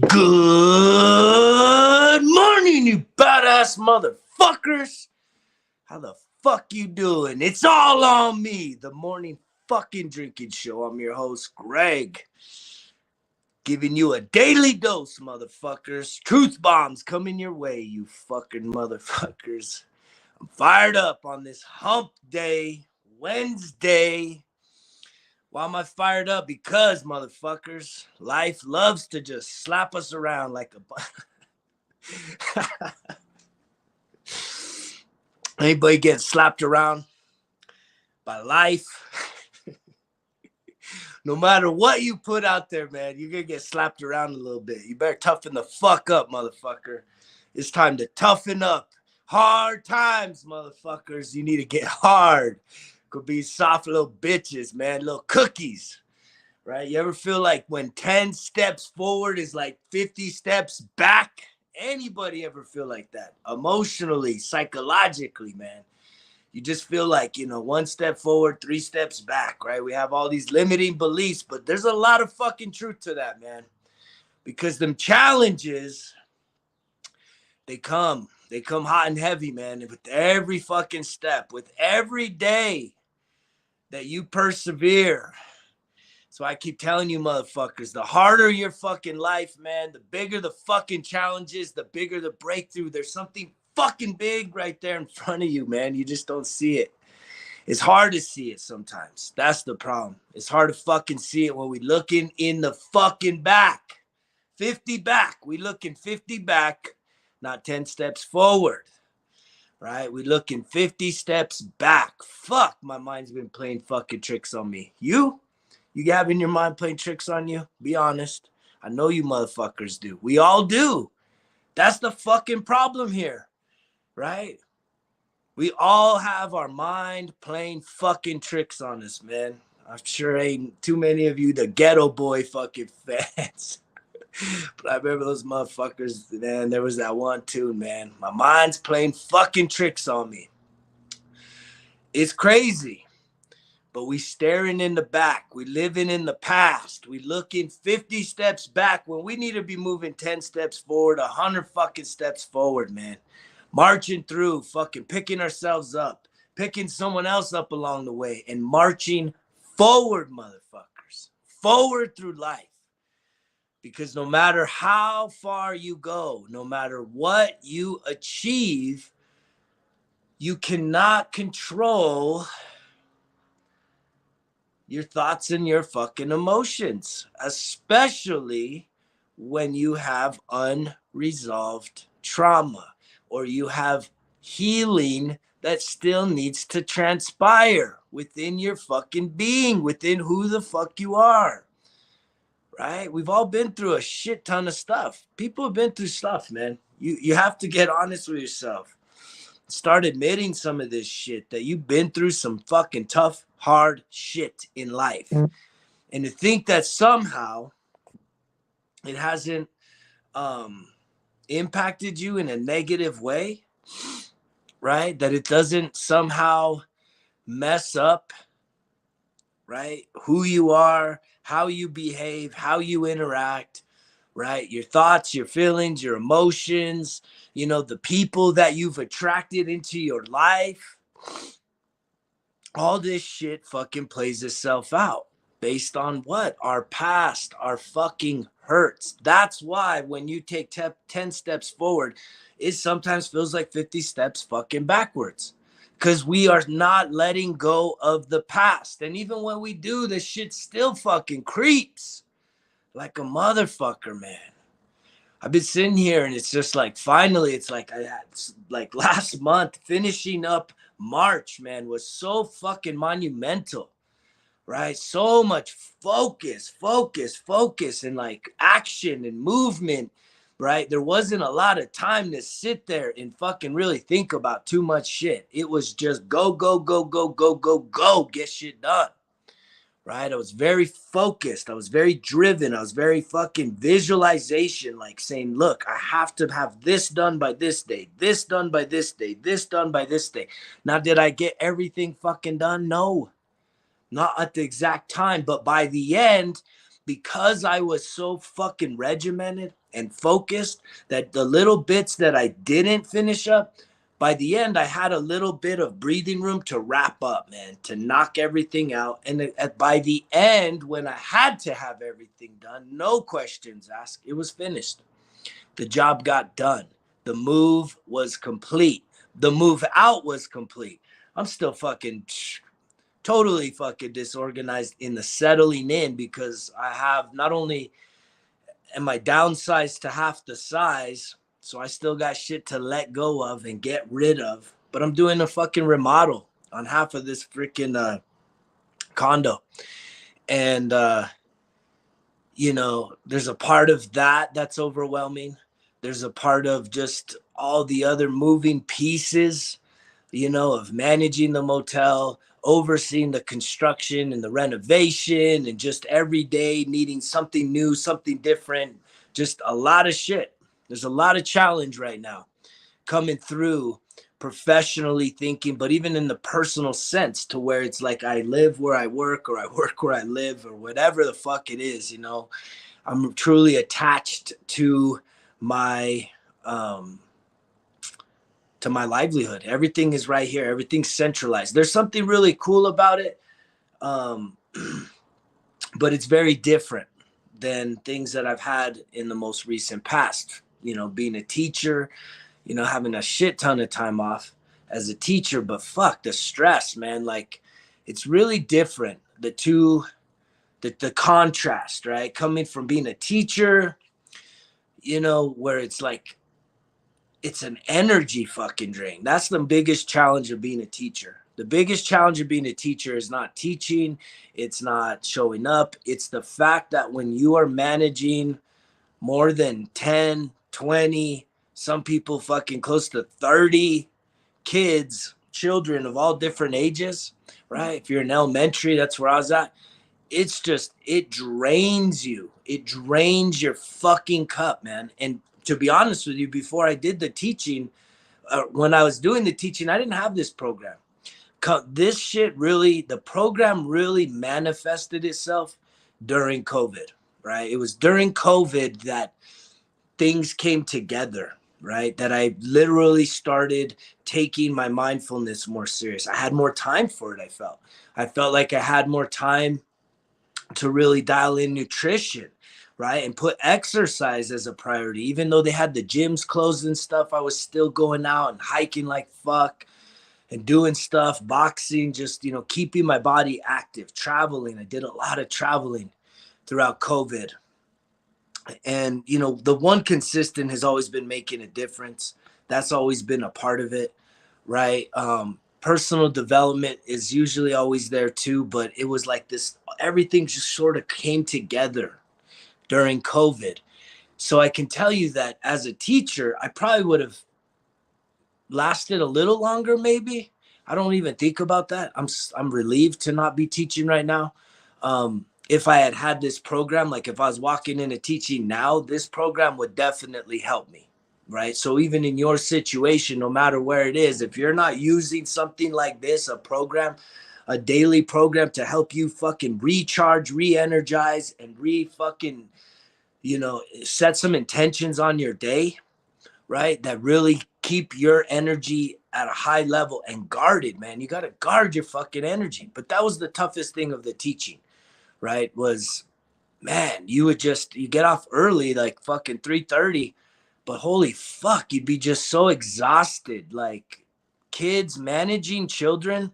Good morning, you badass motherfuckers. How the fuck you doing? It's all on me, the morning fucking drinking show. I'm your host, Greg, giving you a daily dose, motherfuckers. Truth bombs coming your way, you fucking motherfuckers. I'm fired up on this hump day, Wednesday. Why am I fired up? Because, motherfuckers, life loves to just slap us around like a... Anybody getting slapped around by life? No matter what you put out there, man, you're going to get slapped around a little bit. You better toughen the fuck up, motherfucker. It's time to toughen up. Hard times, motherfuckers. You need to get hard. Could be soft little bitches, man, little cookies. Right? You ever feel like when 10 steps forward is like 50 steps back? Anybody ever feel like that? Emotionally, psychologically, man. You just feel like, one step forward, 3 steps back, right? We have all these limiting beliefs, but there's a lot of fucking truth to that, man. Because them challenges, they come hot and heavy, man. With every fucking step, with every day that you persevere. So I keep telling you, motherfuckers, the harder your fucking life, man, the bigger the fucking challenges, the bigger the breakthrough. There's something fucking big right there in front of you, man. You just don't see it. It's hard to see it sometimes. That's the problem. It's hard to fucking see it when we looking in the fucking back. 50 back. We looking 50 back, not 10 steps forward. Right? We looking 50 steps back. Fuck, my mind's been playing fucking tricks on me. You having your mind playing tricks on you? Be honest. I know you motherfuckers do. We all do. That's the fucking problem here, right? We all have our mind playing fucking tricks on us, man. I'm sure ain't too many of you the Ghetto Boy fucking fans. But I remember those motherfuckers, man. There was that one tune, man. My mind's playing fucking tricks on me. It's crazy. But we staring in the back. We living in the past. We looking 50 steps back when we need to be moving 10 steps forward, 100 fucking steps forward, man. Marching through, fucking picking ourselves up, picking someone else up along the way, and marching forward, motherfuckers. Forward through life. Because no matter how far you go, no matter what you achieve, you cannot control your thoughts and your fucking emotions, especially when you have unresolved trauma or you have healing that still needs to transpire within your fucking being, within who the fuck you are, right? We've all been through a shit ton of stuff. People have been through stuff, man. You have to get honest with yourself. Start admitting some of this shit, that you've been through some fucking tough, hard shit in life. And to think that somehow it hasn't impacted you in a negative way, right? That it doesn't somehow mess up, right? Who you are, how you behave, how you interact, right? Your thoughts, your feelings, your emotions, the people that you've attracted into your life. All this shit fucking plays itself out based on what? Our past, our fucking hurts. That's why when you take 10 steps forward, it sometimes feels like 50 steps fucking backwards. Because we are not letting go of the past. And even when we do, this shit still fucking creeps like a motherfucker, man. I've been sitting here and it's just like, finally, it's like I had like last month finishing up March, man, was so fucking monumental, right? So much focus, and like action and movement, right? There wasn't a lot of time to sit there and fucking really think about too much shit. It was just go, get shit done. Right? I was very focused. I was very driven. I was very fucking visualization, like saying, look, I have to have this done by this day, this done by this day, this done by this day. Now, did I get everything fucking done? No, not at the exact time. But by the end, because I was so fucking regimented and focused, that the little bits that I didn't finish up, by the end, I had a little bit of breathing room to wrap up, man, to knock everything out. And by the end, when I had to have everything done, no questions asked, it was finished. The job got done. The move was complete. The move out was complete. I'm still fucking totally fucking disorganized in the settling in, because I have, not only am I downsized to half the size, so I still got shit to let go of and get rid of, but I'm doing a fucking remodel on half of this freaking condo. And, you know, there's a part of that that's overwhelming. There's a part of just all the other moving pieces, you know, of managing the motel, overseeing the construction and the renovation, and just every day needing something new, something different, just a lot of shit. There's a lot of challenge right now coming through, professionally thinking, but even in the personal sense, to where it's like I live where I work, or I work where I live, or whatever the fuck it is, you know. I'm truly attached to my livelihood. Everything is right here. Everything's centralized. There's something really cool about it. But it's very different than things that I've had in the most recent past. You know, being a teacher, you know, having a shit ton of time off as a teacher, but fuck the stress, man. Like, it's really different. The contrast, right? Coming from being a teacher, you know, where it's like, it's an energy fucking drain. That's the biggest challenge of being a teacher. The biggest challenge of being a teacher is not teaching. It's not showing up. It's the fact that when you are managing more than 10, 20, some people fucking close to 30 kids, children of all different ages, right? If you're in elementary, that's where I was at. It's just, it drains you. It drains your fucking cup, man. And to be honest with you, before I did the teaching, when I was doing the teaching, I didn't have this program. This shit really, the program really manifested itself during COVID, right? It was during COVID that things came together, right? That I literally started taking my mindfulness more serious. I had more time for it, I felt like I had more time to really dial in nutrition, right? And put exercise as a priority. Even though they had the gyms closed and stuff, I was still going out and hiking like fuck and doing stuff, boxing, just, you know, keeping my body active, traveling. I did a lot of traveling throughout COVID. And, you know, the one consistent has always been making a difference. That's always been a part of it, right? Personal development is usually always there too, but it was like this, everything just sort of came together during COVID. So I can tell you that as a teacher, I probably would have lasted a little longer, maybe. I don't even think about that. I'm relieved to not be teaching right now. If I had had this program, like if I was walking into teaching now, this program would definitely help me, right? So even in your situation, no matter where it is, if you're not using something like this, a program, a daily program to help you fucking recharge, re-energize, and fucking, you know, set some intentions on your day, right? That really keep your energy at a high level and guarded, man. You got to guard your fucking energy. But that was the toughest thing of the teaching, right? Was, man, you get off early, like fucking 3:30, but holy fuck, you'd be just so exhausted. Like, kids, managing children,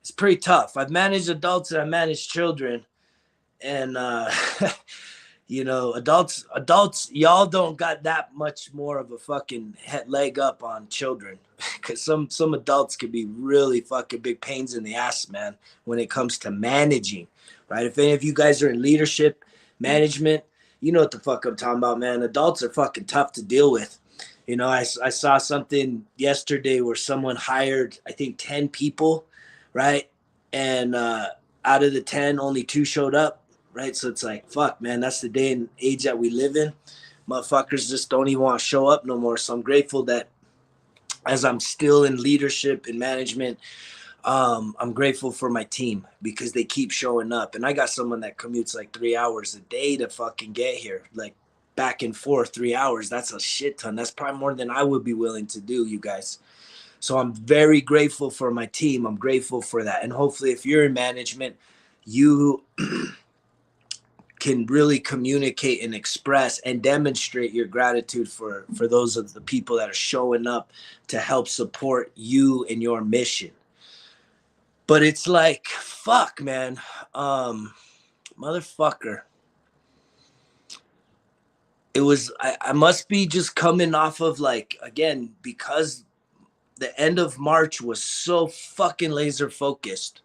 it's pretty tough. I've managed adults and I managed children, and you know, adults, y'all don't got that much more of a fucking leg up on children, because some adults could be really fucking big pains in the ass, man, when it comes to managing, right? If any of you guys are in leadership, management, you know what the fuck I'm talking about, man. Adults are fucking tough to deal with. You know, I saw something yesterday where someone hired, I think, 10 people, right? And out of the 10, only 2 showed up. Right. So it's like, fuck, man, that's the day and age that we live in. Motherfuckers just don't even want to show up no more. So I'm grateful that as I'm still in leadership and management, I'm grateful for my team because they keep showing up. And I got someone that commutes like 3 hours a day to fucking get here, like back and forth 3 hours. That's a shit ton. That's probably more than I would be willing to do, you guys. So I'm very grateful for my team. I'm grateful for that. And hopefully, if you're in management, you can really communicate and express and demonstrate your gratitude for those of the people that are showing up to help support you and your mission. But it's like, fuck, man. Motherfucker. It was, I must be just coming off of, like, again, because the end of March was so fucking laser focused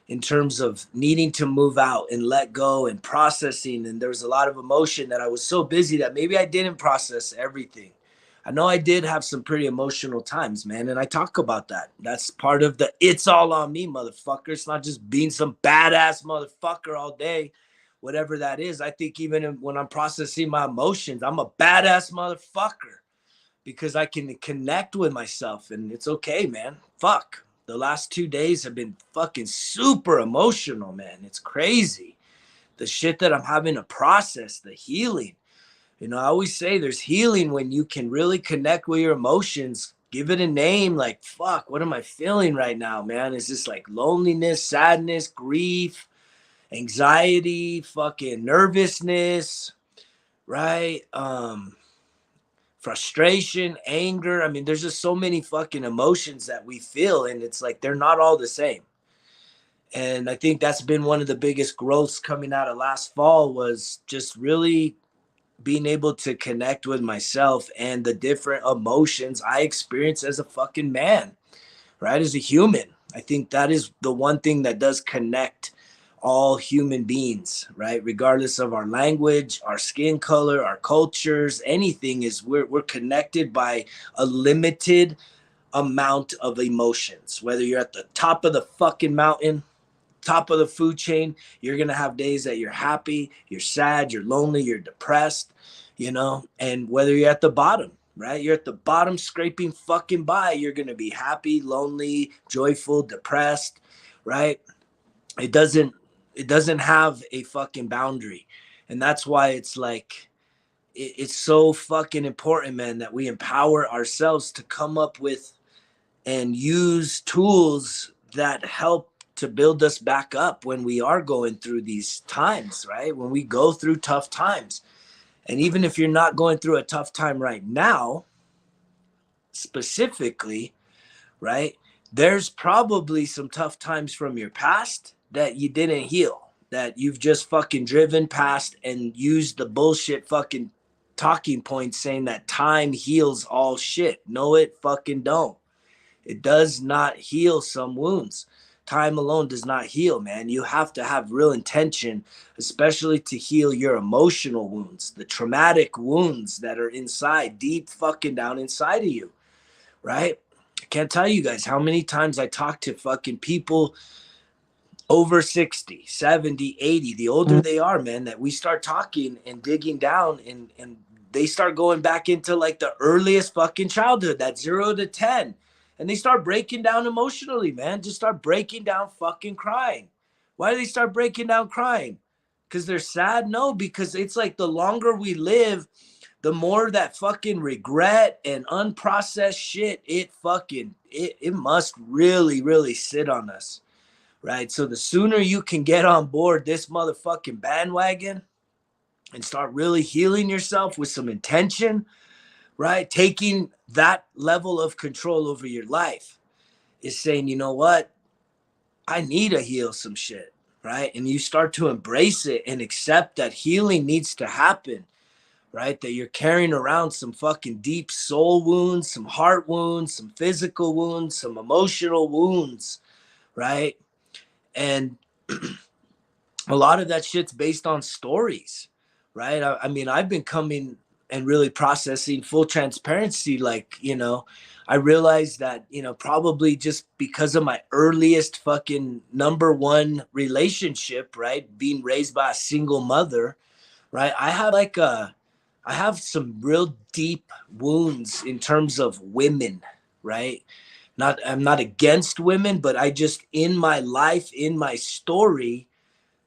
in terms of needing to move out and let go and processing. And there was a lot of emotion that I was so busy that maybe I didn't process everything. I know I did have some pretty emotional times, man. And I talk about that. That's part of the it's all on me, motherfucker. It's not just being some badass motherfucker all day, whatever that is. I think even when I'm processing my emotions, I'm a badass motherfucker because I can connect with myself and it's okay, man. Fuck. The last 2 days have been fucking super emotional, man. It's crazy. The shit that I'm having to process, the healing. You know, I always say there's healing when you can really connect with your emotions, give it a name, like, fuck, what am I feeling right now, man? Is this like loneliness, sadness, grief, anxiety, fucking nervousness, right? Frustration, anger. I mean, there's just so many fucking emotions that we feel, and it's like they're not all the same. And I think that's been one of the biggest growths coming out of last fall was just really being able to connect with myself and the different emotions I experience as a fucking man, right? As a human. I think that is the one thing that does connect all human beings, right? Regardless of our language, our skin color, our cultures, anything is we're connected by a limited amount of emotions. Whether you're at the top of the fucking mountain, top of the food chain, you're going to have days that you're happy, you're sad, you're lonely, you're depressed, you know, and whether you're at the bottom, right? You're at the bottom scraping fucking by, you're going to be happy, lonely, joyful, depressed, right? It doesn't it doesn't have a fucking boundary. And that's why it's like it's so fucking important, man, that we empower ourselves to come up with and use tools that help to build us back up when we are going through these times, right? When we go through tough times. And even if you're not going through a tough time right now, specifically, right? There's probably some tough times from your past that you didn't heal, that you've just fucking driven past and used the bullshit fucking talking points saying that time heals all shit. No, it fucking don't. It does not heal some wounds. Time alone does not heal, man. You have to have real intention, especially to heal your emotional wounds, the traumatic wounds that are inside, deep fucking down inside of you, right? I can't tell you guys how many times I talk to fucking people over 60, 70, 80. The older they are, man, that we start talking and digging down and they start going back into like the earliest fucking childhood, that 0 to 10. And they start breaking down emotionally, man. Just start breaking down fucking crying. Why do they start breaking down crying? Because they're sad? No, because it's like the longer we live, the more that fucking regret and unprocessed shit, it must really, really sit on us, right? So the sooner you can get on board this motherfucking bandwagon and start really healing yourself with some intention, right? Taking that level of control over your life is saying, you know what? I need to heal some shit, right? And you start to embrace it and accept that healing needs to happen, right? That you're carrying around some fucking deep soul wounds, some heart wounds, some physical wounds, some emotional wounds, right? And a lot of that shit's based on stories, right? I mean, I've been coming and really processing full transparency. Like, you know, I realized that, you know, probably just because of my earliest fucking number one relationship, right? Being raised by a single mother, right? I have some real deep wounds in terms of women, right? I'm not against women, but I just, in my life, in my story,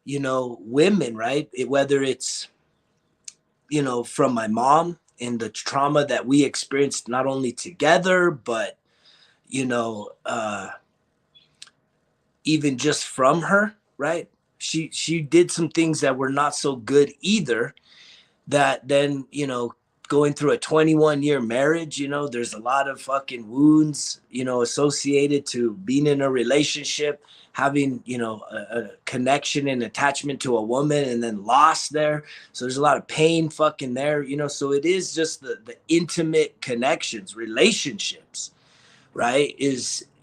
women, right? Whether it's, from my mom and the trauma that we experienced not only together, but, you know, uh, even just from her, right? She did some things that were not so good either, that then, going through a 21-year marriage, there's a lot of fucking wounds, associated to being in a relationship, having, a connection and attachment to a woman, and then lost there. So there's a lot of pain fucking there, so it is just the intimate connections, relationships, right?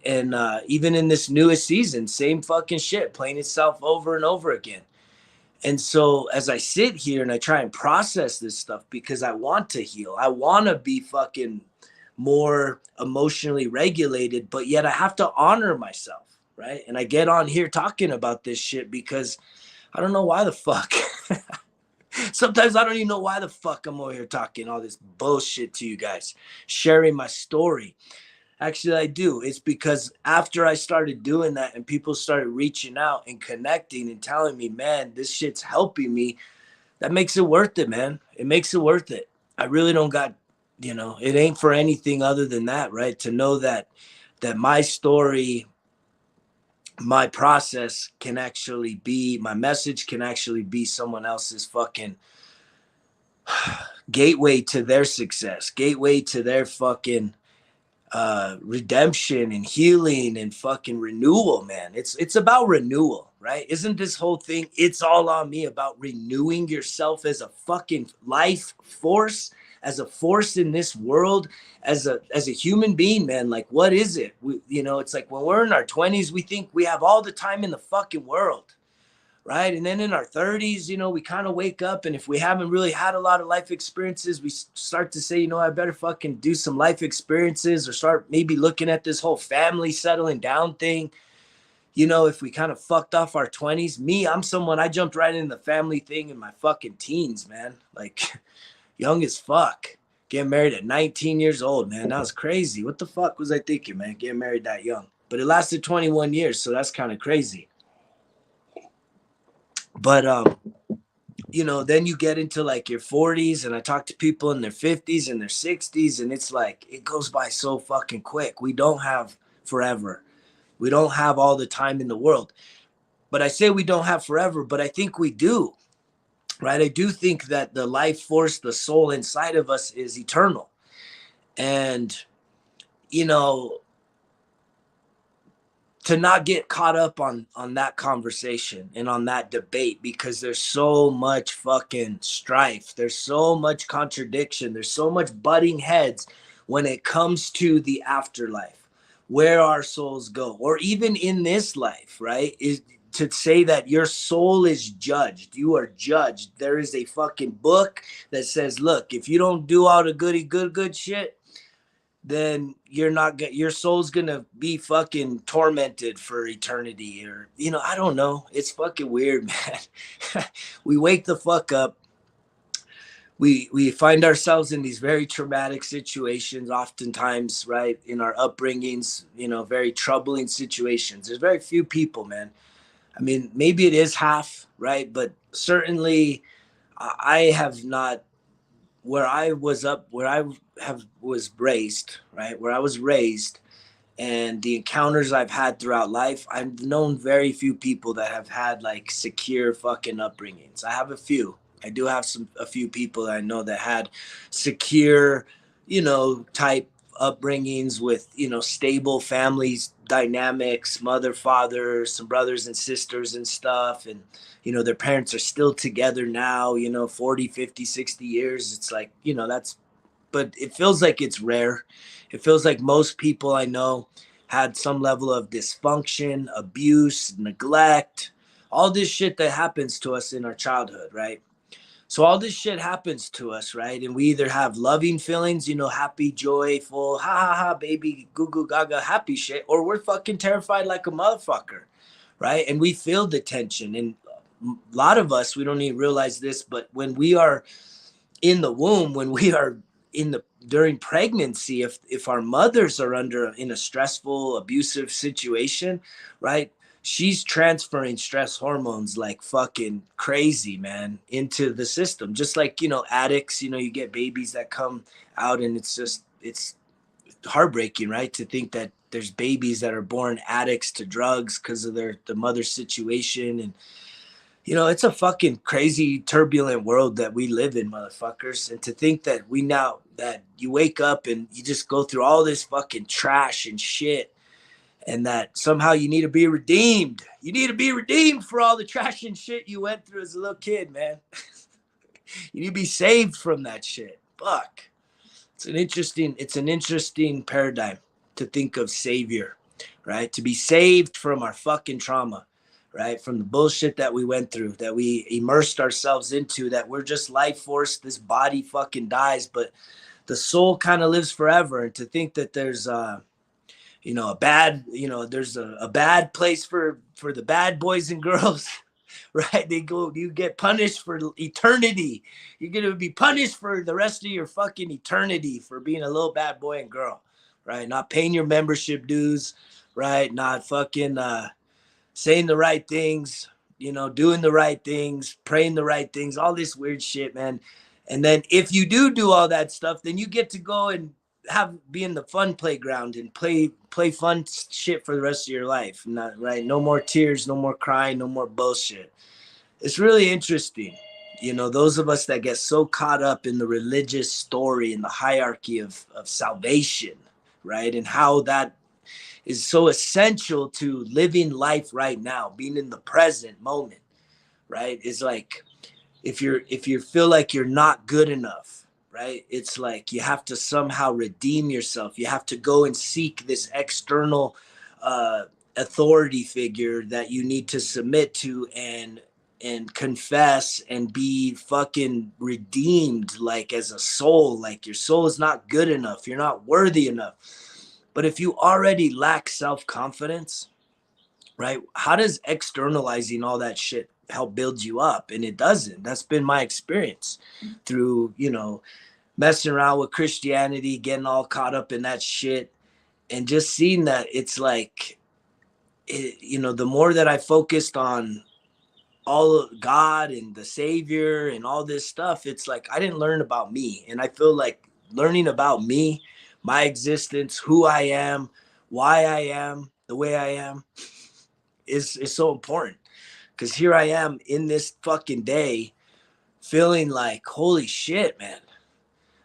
And even in this newest season, same fucking shit playing itself over and over again. And so as I sit here and I try and process this stuff, because I want to heal, I want to be fucking more emotionally regulated, but yet I have to honor myself, right? And I get on here talking about this shit because I don't know why the fuck. Sometimes I don't even know why the fuck I'm over here talking all this bullshit to you guys, sharing my story. Actually, I do. It's because after I started doing that and people started reaching out and connecting and telling me, man, this shit's helping me, that makes it worth it, man. It makes it worth it. I really don't got, it ain't for anything other than that, right? To know that my story, my process can actually be, my message can actually be someone else's fucking gateway to their success, gateway to their fucking redemption and healing and fucking renewal, man. It's about renewal, right? Isn't this whole thing, It's All on Me, about renewing yourself as a fucking life force, as a force in this world, as a human being, man? Like, what is it? It's like when we're in our 20s, we think we have all the time in the fucking world, right? And then in our 30s, we kind of wake up, and if we haven't really had a lot of life experiences, we start to say, I better fucking do some life experiences, or start maybe looking at this whole family settling down thing. If we kind of fucked off our 20s, I'm someone, I jumped right into the family thing in my fucking teens, man. Like, young as fuck. Getting married at 19 years old, man. That was crazy. What the fuck was I thinking, man? Getting married that young. But it lasted 21 years, so that's kind of crazy. But then you get into like your 40s, and I talk to people in their 50s and their 60s, and it's like it goes by so fucking quick. We don't have forever. We don't have all the time in the world. But I say we don't have forever, but I think we do, right? I do think that the life force, the soul inside of us, is eternal. And to not get caught up on that conversation and on that debate, because there's so much fucking strife, there's so much contradiction, there's so much butting heads when it comes to the afterlife, where our souls go, or even in this life, right? Is to say that your soul is judged. You are judged. There is a fucking book that says, look, if you don't do all the good shit, then your soul's gonna be fucking tormented for eternity. Or I don't know, it's fucking weird, man. We wake the fuck up, we find ourselves in these very traumatic situations oftentimes, right? In our upbringings, very troubling situations. There's very few people, man. I mean, maybe it is half, right? But certainly I have not, where I was raised, right? Where I was raised, and the encounters I've had throughout life, I've known very few people that have had like secure fucking upbringings. I have a few. I do have a few people that I know that had secure, type upbringings with, stable families, dynamics, mother, father, some brothers and sisters and stuff. And, their parents are still together now, 40, 50, 60 years. It's like, but it feels like it's rare. It feels like most people I know had some level of dysfunction, abuse, neglect, all this shit that happens to us in our childhood, right? So all this shit happens to us, right? And we either have loving feelings, happy, joyful, ha ha ha, baby, goo goo gaga, happy shit, or we're fucking terrified like a motherfucker, right? And we feel the tension. And a lot of us, we don't even realize this, but when we are in the womb, when we are in the during pregnancy, if our mothers are in a stressful, abusive situation, right? She's transferring stress hormones like fucking crazy, man, into the system. Just like, addicts, you get babies that come out, and it's heartbreaking, right? To think that there's babies that are born addicts to drugs because of the mother's situation. And it's a fucking crazy, turbulent world that we live in, motherfuckers. And to think that that you wake up and you just go through all this fucking trash and shit, and that somehow you need to be redeemed. You need to be redeemed for all the trash and shit you went through as a little kid, man. You need to be saved from that shit. Fuck. It's an interesting paradigm to think of savior, right? To be saved from our fucking trauma, right? From the bullshit that we went through, that we immersed ourselves into, that we're just life force. This body fucking dies, but the soul kind of lives forever. And to think that there's there's a bad place for the bad boys and girls. Right? You get punished for eternity. You're going to be punished for the rest of your fucking eternity for being a little bad boy and girl, right? Not paying your membership dues, right? Not fucking saying the right things, doing the right things, praying the right things, all this weird shit, man. And then if you do all that stuff, then you get to go and be in the fun playground and play fun shit for the rest of your life. Not right. No more tears, no more crying, no more bullshit. It's really interesting. Those of us that get so caught up in the religious story and the hierarchy of salvation, right? And how that is so essential to living life right now, being in the present moment, right? Is like, if you feel like you're not good enough, right? It's like you have to somehow redeem yourself. You have to go and seek this external authority figure that you need to submit to and confess and be fucking redeemed, like as a soul. Like your soul is not good enough. You're not worthy enough. But if you already lack self-confidence, right? How does externalizing all that shit help build you up? And it doesn't. That's been my experience through, messing around with Christianity, getting all caught up in that shit, and just seeing that it's like, the more that I focused on all of God and the Savior and all this stuff, it's like I didn't learn about me. And I feel like learning about me, my existence, who I am, why I am the way I am, is so important. Because here I am in this fucking day feeling like, holy shit, man.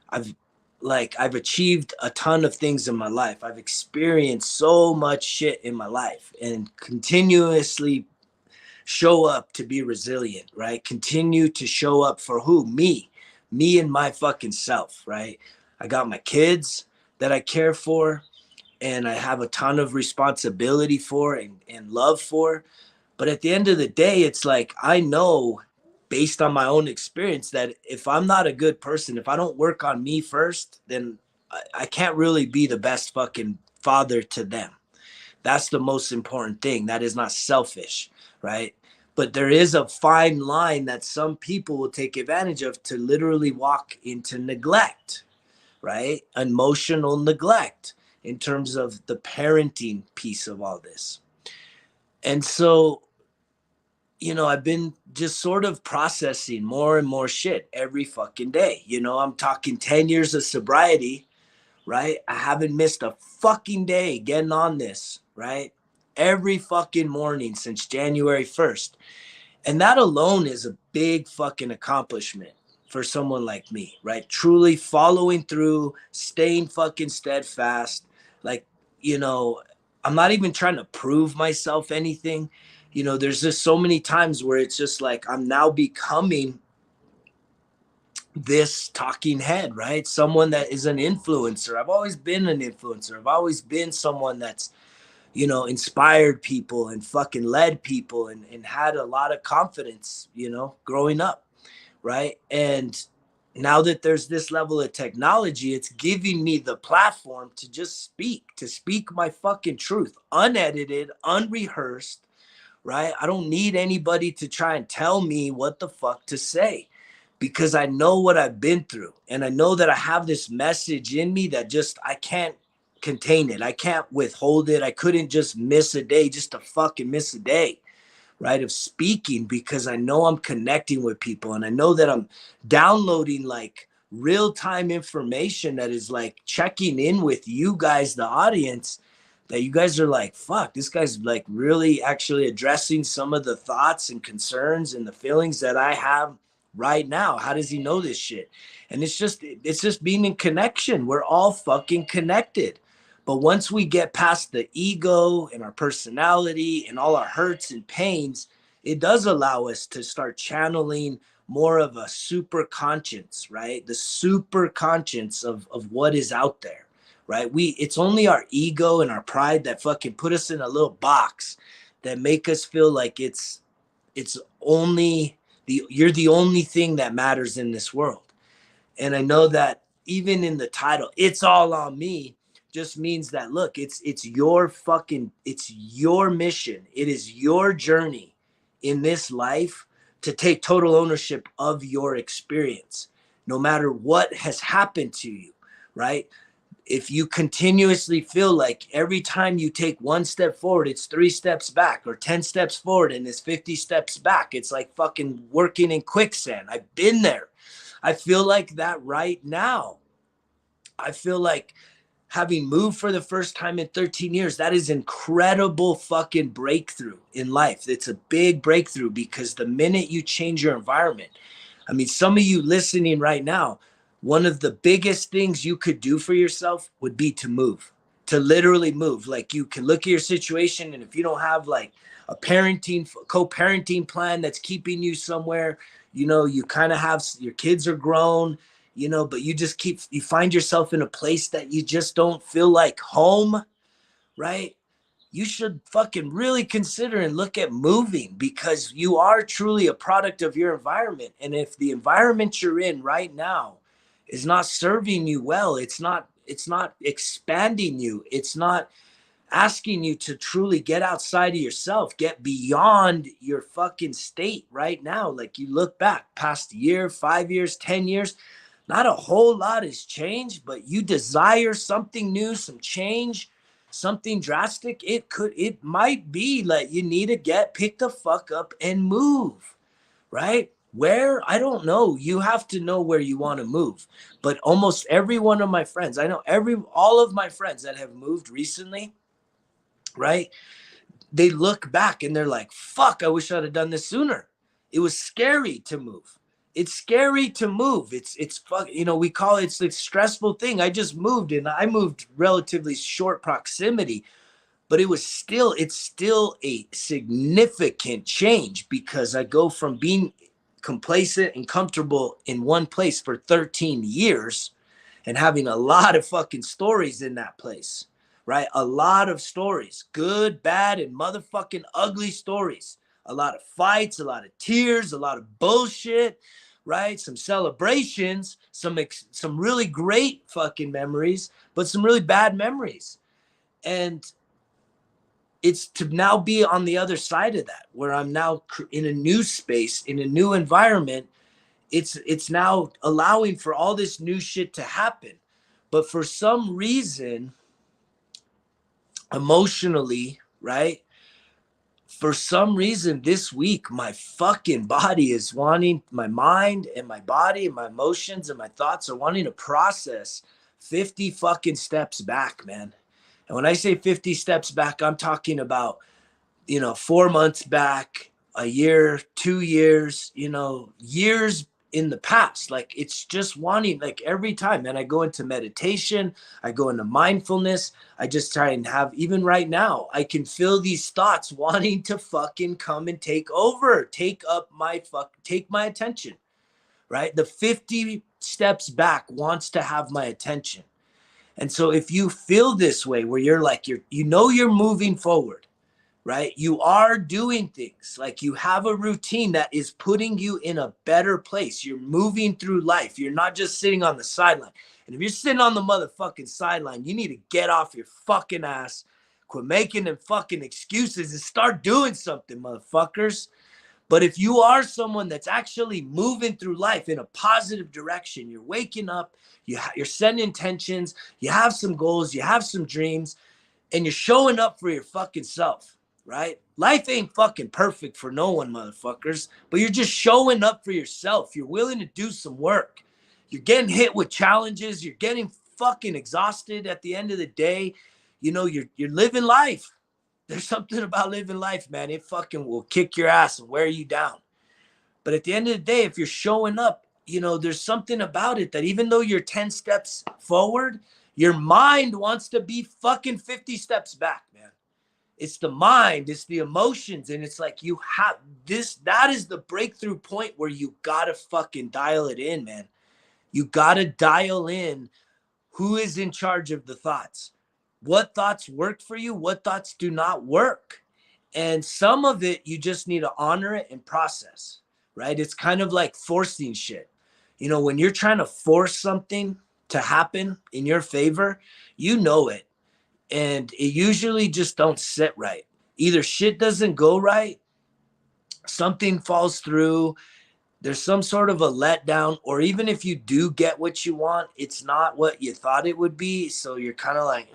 I've achieved a ton of things in my life. I've experienced so much shit in my life, and continuously show up to be resilient, right? Continue to show up for who? Me and my fucking self, right? I got my kids that I care for, and I have a ton of responsibility for and love for. But at the end of the day, it's like, I know based on my own experience that if I'm not a good person, if I don't work on me first, then I can't really be the best fucking father to them. That's the most important thing. That is not selfish, right? But there is a fine line that some people will take advantage of to literally walk into neglect, right? Emotional neglect in terms of the parenting piece of all this. And so, I've been just sort of processing more and more shit every fucking day. I'm talking 10 years of sobriety, right? I haven't missed a fucking day getting on this, right? Every fucking morning since January 1st. And that alone is a big fucking accomplishment for someone like me, right? Truly following through, staying fucking steadfast. Like, I'm not even trying to prove myself anything. There's just so many times where it's just like I'm now becoming this talking head, right? Someone that is an influencer. I've always been an influencer. I've always been someone that's, inspired people and fucking led people and had a lot of confidence, growing up, right? And now that there's this level of technology, it's giving me the platform to just speak my fucking truth, unedited, unrehearsed, right? I don't need anybody to try and tell me what the fuck to say, because I know what I've been through. And I know that I have this message in me that just, I can't contain it. I can't withhold it. I couldn't just miss a day just to fucking miss a day, right? Of speaking, because I know I'm connecting with people and I know that I'm downloading like real time information that is like checking in with you guys, the audience, that you guys are like, fuck, this guy's like really actually addressing some of the thoughts and concerns and the feelings that I have right now. How does he know this shit? And it's just being in connection. We're all fucking connected. But once we get past the ego and our personality and all our hurts and pains, it does allow us to start channeling more of a super conscience, right? The super conscience of what is out there, right? It's only our ego and our pride that fucking put us in a little box that make us feel like it's only you're the only thing that matters in this world. And I know that even in the title, it's all on me, just means that, look, it's your mission. It is your journey in this life to take total ownership of your experience, no matter what has happened to you, right? If you continuously feel like every time you take one step forward, it's 3 steps back, or 10 steps forward and it's 50 steps back, it's like fucking working in quicksand. I've been there. I feel like that right now. I feel like having moved for the first time in 13 years, that is incredible fucking breakthrough in life. It's a big breakthrough, because the minute you change your environment, I mean, some of you listening right now, one of the biggest things you could do for yourself would be to move, to literally move. Like, you can look at your situation, and if you don't have like a co-parenting plan that's keeping you somewhere, you kind of have, your kids are grown, but you find yourself in a place that you just don't feel like home, right? You should fucking really consider and look at moving, because you are truly a product of your environment. And if the environment you're in right now is not serving you well, it's not expanding you, it's not asking you to truly get outside of yourself, get beyond your fucking state right now. Like, you look back past a year, 5 years, 10 years, not a whole lot has changed, but you desire something new, some change, something drastic. It might be like you need to pick the fuck up and move, right? Where? I don't know. You have to know where you want to move. But almost every one of my friends, I know all of my friends that have moved recently, right? They look back and they're like, fuck, I wish I'd have done this sooner. It was scary to move. It's scary to move. It's fuck, we call it's a stressful thing. I just moved, and I moved relatively short proximity, but it's still a significant change, because I go from being complacent and comfortable in one place for 13 years and having a lot of fucking stories in that place, right? A lot of stories, good, bad, and motherfucking ugly stories. A lot of fights, a lot of tears, a lot of bullshit, right? Some celebrations, some really great fucking memories, but some really bad memories. And it's to now be on the other side of that, where I'm now in a new space, in a new environment. It's now allowing for all this new shit to happen. But for some reason, emotionally, right? For some reason this week, my fucking body is wanting, my mind and my body and my emotions and my thoughts are wanting to process 50 fucking steps back, man. And when I say 50 steps back, I'm talking about, 4 months back, a year, 2 years, years in the past. Like, it's just wanting, like, every time, man, I go into meditation, I go into mindfulness, I just try and have, even right now, I can feel these thoughts wanting to fucking come and take over, take my attention, right? The 50 steps back wants to have my attention. And so if you feel this way, where you're like, you're moving forward, right? You are doing things, like you have a routine that is putting you in a better place. You're moving through life. You're not just sitting on the sideline. And if you're sitting on the motherfucking sideline, you need to get off your fucking ass, quit making them fucking excuses, and start doing something, motherfuckers. But if you are someone that's actually moving through life in a positive direction, you're waking up, you're setting intentions, you have some goals, you have some dreams, and you're showing up for your fucking self, right? Life ain't fucking perfect for no one, motherfuckers, but you're just showing up for yourself. You're willing to do some work. You're getting hit with challenges. You're getting fucking exhausted at the end of the day. You know, you're living life. There's something about living life, man. It fucking will kick your ass and wear you down. But at the end of the day, if you're showing up, you know, there's something about it that even though you're 10 steps forward, your mind wants to be fucking 50 steps back, man. It's the mind, it's the emotions. And it's like you have this, that is the breakthrough point where you gotta fucking dial it in, man. You gotta dial in who is in charge of the thoughts. What thoughts work for you? What thoughts do not work? And some of it, you just need to honor it and process, right? It's kind of like forcing shit. You know, when you're trying to force something to happen in your favor, you know it. And it usually just don't sit right. Either shit doesn't go right, something falls through, there's some sort of a letdown, or even if you do get what you want, it's not what you thought it would be. So you're kind of like,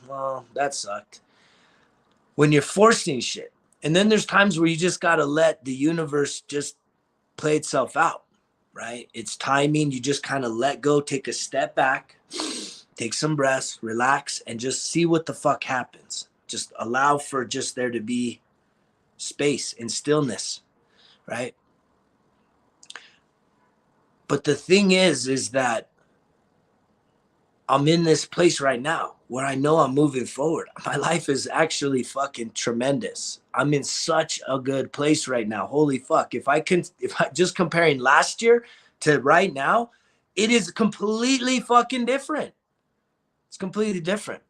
well, that sucked. When you're forcing shit. And then there's times where you just got to let the universe just play itself out, right? It's timing. You just kind of let go, take a step back, take some breaths, relax, and just see what the fuck happens. Just allow for just there to be space and stillness, right? But the thing is that I'm in this place right now where I know I'm moving forward. My life is actually fucking tremendous. I'm in such a good place right now. Holy fuck. If I just comparing last year to right now, it is completely fucking different. It's completely different.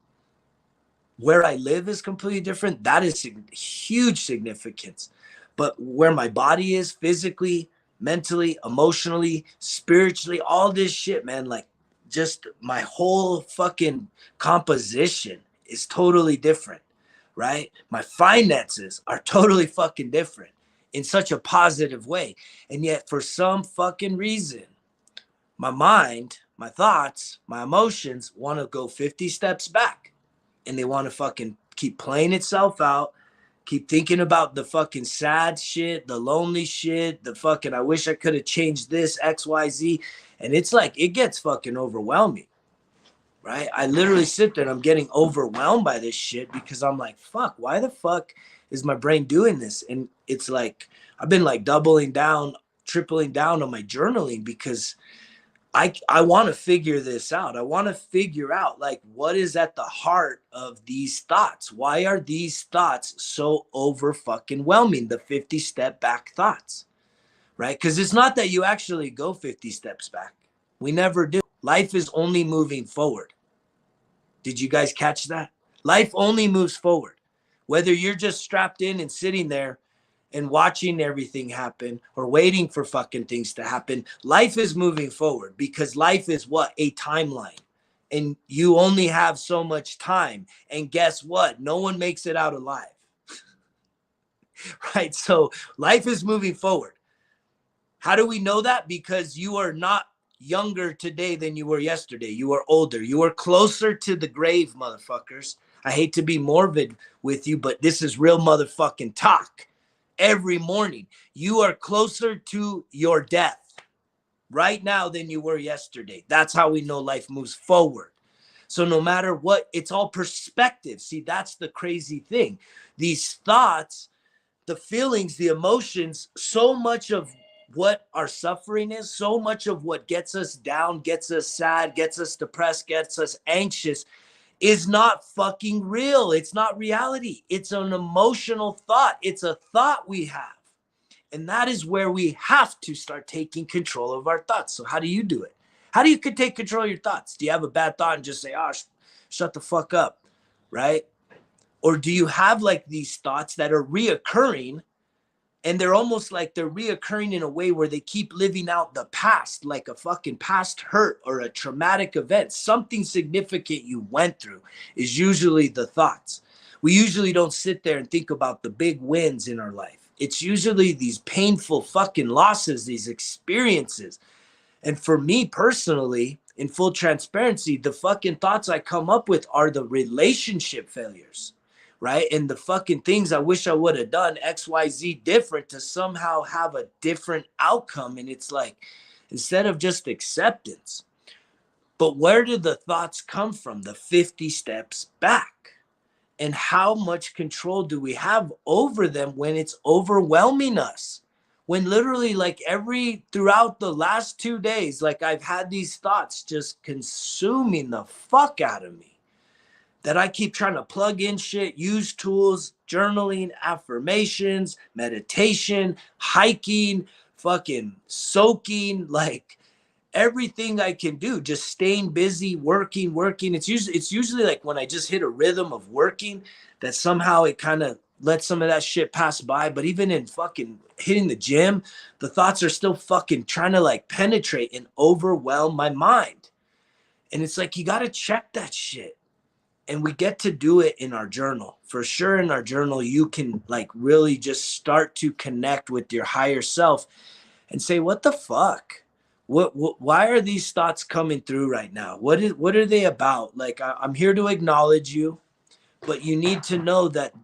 Where I live is completely different. That is huge significance. But where my body is physically, mentally, emotionally, spiritually, all this shit, man, like just my whole fucking composition is totally different, right? My finances are totally fucking different in such a positive way. And yet for some fucking reason, my mind, my thoughts, my emotions want to go 50 steps back, and they want to fucking keep playing itself out. Keep thinking about the fucking sad shit, the lonely shit, the fucking, I wish I could have changed this, X, Y, Z. And it's like, it gets fucking overwhelming, right? I literally sit there and I'm getting overwhelmed by this shit because I'm like, fuck, why the fuck is my brain doing this? And it's like, I've been like doubling down, tripling down on my journaling because I want to figure this out. I want to figure out like what is at the heart of these thoughts. Why are these thoughts so over fucking whelming? The 50 step back thoughts, right? Because it's not that you actually go 50 steps back. We never do. Life is only moving forward. Did you guys catch that? Life only moves forward. Whether you're just strapped in and sitting there and watching everything happen or waiting for fucking things to happen, life is moving forward because life is what? A timeline. And you only have so much time. And guess what? No one makes it out alive. Right? So life is moving forward. How do we know that? Because you are not younger today than you were yesterday. You are older. You are closer to the grave, motherfuckers. I hate to be morbid with you, but this is real motherfucking talk. Every morning, you are closer to your death right now than you were yesterday. That's how we know life moves forward. So no matter what, it's all perspective. See, that's the crazy thing. These thoughts, the feelings, the emotions, so much of what our suffering is, so much of what gets us down, gets us sad, gets us depressed, gets us anxious, is not fucking real. It's not reality. It's an emotional thought. It's a thought we have. And that is where we have to start taking control of our thoughts. So how do you do it? How do you could take control of your thoughts? Do you have a bad thought and just say, oh, shut the fuck up, right? Or do you have like these thoughts that are reoccurring, and they're almost like they're reoccurring in a way where they keep living out the past, like a fucking past hurt or a traumatic event. Something significant you went through is usually the thoughts. We usually don't sit there and think about the big wins in our life. It's usually these painful fucking losses, these experiences. And for me personally, in full transparency, the fucking thoughts I come up with are the relationship failures, right? And the fucking things I wish I would have done XYZ different to somehow have a different outcome. And it's like, instead of just acceptance, but where did the thoughts come from? The 50 steps back. And how much control do we have over them when it's overwhelming us? When literally like throughout the last 2 days, like I've had these thoughts just consuming the fuck out of me, that I keep trying to plug in shit, use tools, journaling, affirmations, meditation, hiking, fucking soaking, like everything I can do, just staying busy, working. It's usually like when I just hit a rhythm of working, that somehow it kind of lets some of that shit pass by. But even in fucking hitting the gym, the thoughts are still fucking trying to like penetrate and overwhelm my mind. And it's like, you got to check that shit. And we get to do it in our journal. For sure, in our journal, you can like really just start to connect with your higher self and say, what the fuck? Why are these thoughts coming through right now? What are they about? Like, I'm here to acknowledge you, but you need to know that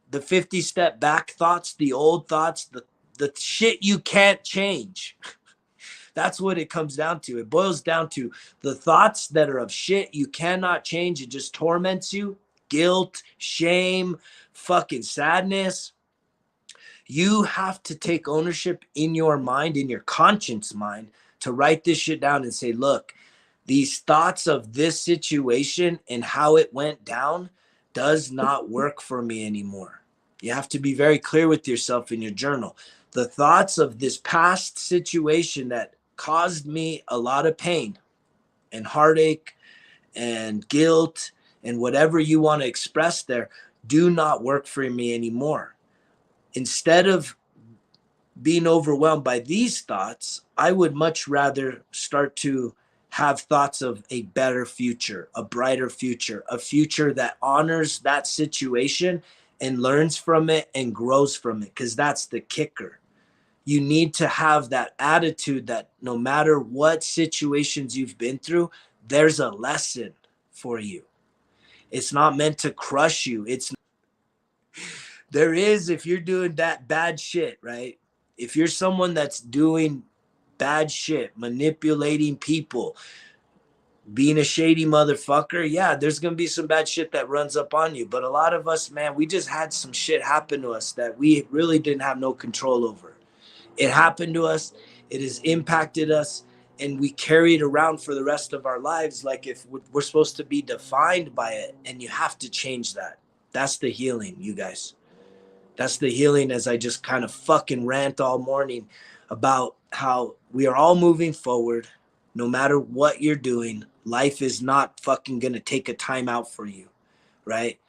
the 50 step back thoughts, the old thoughts, the shit you can't change. That's what it comes down to. It boils down to the thoughts that are of shit you cannot change. It just torments you. Guilt, shame, fucking sadness. You have to take ownership in your mind, in your conscious mind, to write this shit down and say, look, these thoughts of this situation and how it went down does not work for me anymore. You have to be very clear with yourself in your journal. The thoughts of this past situation that caused me a lot of pain and heartache and guilt and whatever you want to express there do not work for me anymore. Instead of being overwhelmed by these thoughts, I would much rather start to have thoughts of a better future, a brighter future, a future that honors that situation and learns from it and grows from it, because that's the kicker. You need to have that attitude that no matter what situations you've been through, there's a lesson for you. It's not meant to crush you. There is, if you're doing that bad shit, right? If you're someone that's doing bad shit, manipulating people, being a shady motherfucker, yeah, there's going to be some bad shit that runs up on you. But a lot of us, man, we just had some shit happen to us that we really didn't have no control over. It happened to us. It has impacted us. And we carry it around for the rest of our lives like if we're supposed to be defined by it. And you have to change that. That's the healing, you guys. That's the healing, as I just kind of fucking rant all morning about how we are all moving forward. No matter what you're doing, life is not fucking going to take a time out for you, right?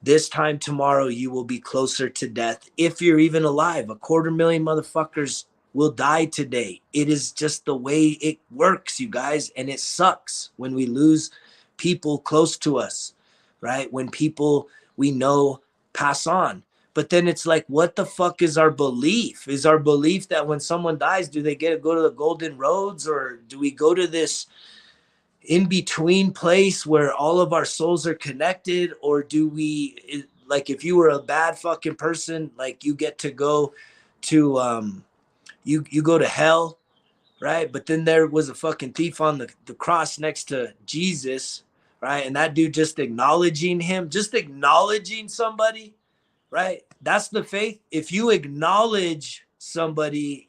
This time tomorrow, you will be closer to death if you're even alive. 250,000 motherfuckers will die today. It is just the way it works, you guys. And it sucks when we lose people close to us, right? When people we know pass on. But then it's like, what the fuck is our belief? Is our belief that when someone dies, do they get to go to the golden roads, or do we go to this in-between place where all of our souls are connected? Or do we, like, if you were a bad fucking person, like you get to go to, you go to hell, right? But then there was a fucking thief on the cross next to Jesus, right? And that dude just acknowledging somebody, right? That's the faith. If you acknowledge somebody,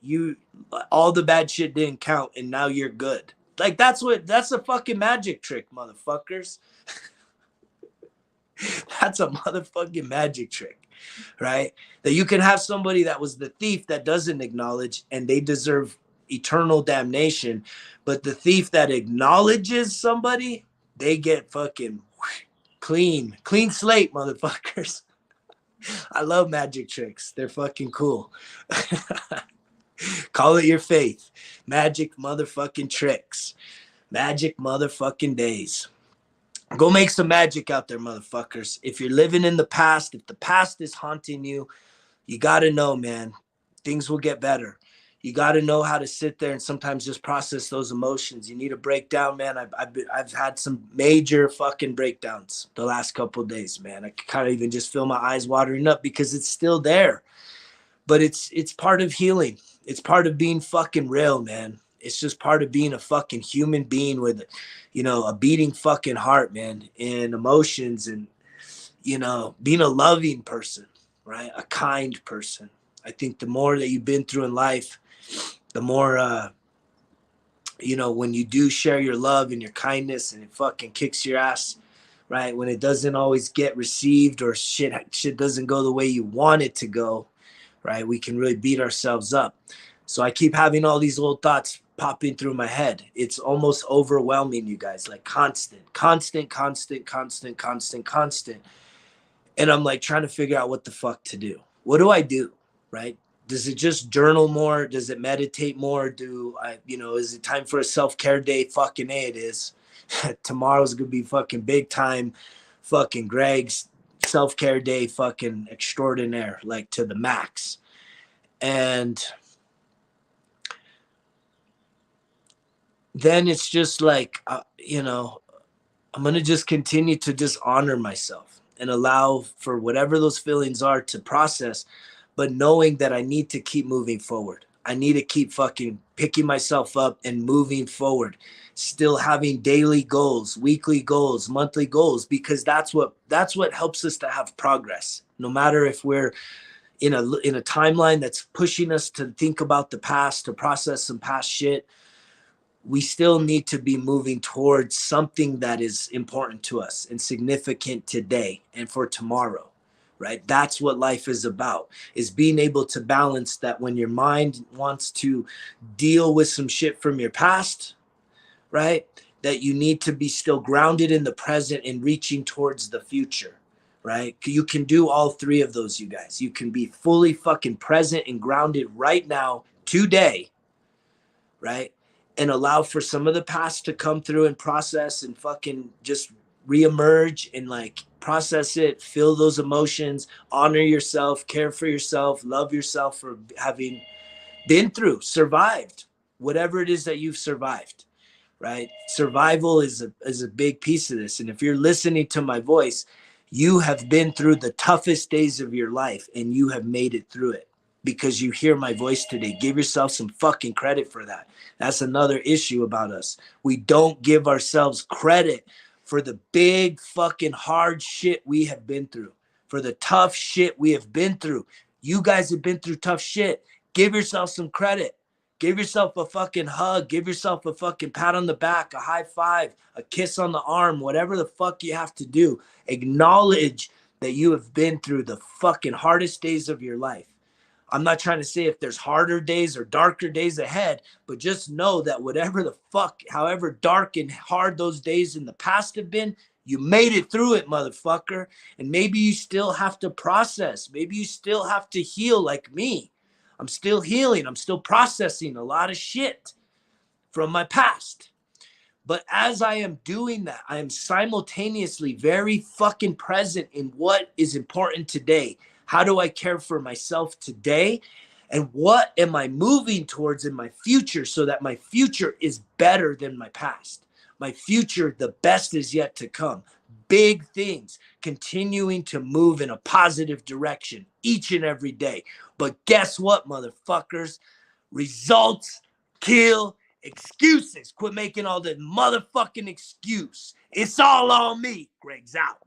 all the bad shit didn't count and now you're good. Like that's a fucking magic trick, motherfuckers. That's a motherfucking magic trick, right? That you can have somebody that was the thief that doesn't acknowledge and they deserve eternal damnation, but the thief that acknowledges somebody, they get fucking clean slate, motherfuckers. I love magic tricks. They're fucking cool. Call it your faith. Magic motherfucking tricks. Magic motherfucking days. Go make some magic out there, motherfuckers. If you're living in the past, if the past is haunting you, You got to know, man, things will get better. You got to know how to sit there and sometimes just process those emotions. You need a breakdown, man. I've had some major fucking breakdowns the last couple of days, man. I kind of even just feel my eyes watering up because it's still there. But it's part of healing. It's part of being fucking real, man. It's just part of being a fucking human being with, a beating fucking heart, man, and emotions and, being a loving person, right? A kind person. I think the more that you've been through in life, the more, when you do share your love and your kindness and it fucking kicks your ass, right? When it doesn't always get received or shit doesn't go the way you want it to go, right? We can really beat ourselves up. So I keep having all these little thoughts popping through my head. It's almost overwhelming, you guys, like constant. And I'm like trying to figure out what the fuck to do. What do I do, right? Does it just journal more? Does it meditate more? Is it time for a self-care day? Fucking A, it is. Tomorrow's gonna be fucking big time fucking Greg's self-care day fucking extraordinaire, like to the max. And then it's just like, I'm going to just continue to just honor myself and allow for whatever those feelings are to process, but knowing that I need to keep moving forward. I need to keep fucking picking myself up and moving forward, still having daily goals, weekly goals, monthly goals, because that's what helps us to have progress. No matter if we're in a timeline that's pushing us to think about the past, to process some past shit, we still need to be moving towards something that is important to us and significant today and for tomorrow, right? That's what life is about, is being able to balance that when your mind wants to deal with some shit from your past, right? That you need to be still grounded in the present and reaching towards the future, right? You can do all three of those, you guys. You can be fully fucking present and grounded right now, today, right? And allow for some of the past to come through and process and fucking just reemerge and like process it, feel those emotions, honor yourself, care for yourself, love yourself for having been through, survived, whatever it is that you've survived, right? Survival is a big piece of this. And if you're listening to my voice, you have been through the toughest days of your life and you have made it through it because you hear my voice today. Give yourself some fucking credit for that. That's another issue about us. We don't give ourselves credit for the big fucking hard shit we have been through, for the tough shit we have been through. You guys have been through tough shit. Give yourself some credit. Give yourself a fucking hug. Give yourself a fucking pat on the back, a high five, a kiss on the arm, whatever the fuck you have to do. Acknowledge that you have been through the fucking hardest days of your life. I'm not trying to say if there's harder days or darker days ahead, but just know that whatever the fuck, however dark and hard those days in the past have been, you made it through it, motherfucker. And maybe you still have to process. Maybe you still have to heal like me. I'm still healing. I'm still processing a lot of shit from my past. But as I am doing that, I am simultaneously very fucking present in what is important today. How do I care for myself today? And what am I moving towards in my future so that my future is better than my past? My future, the best is yet to come. Big things, continuing to move in a positive direction each and every day. But guess what, motherfuckers? Results kill excuses. Quit making all the motherfucking excuse. It's all on me. Greg's out.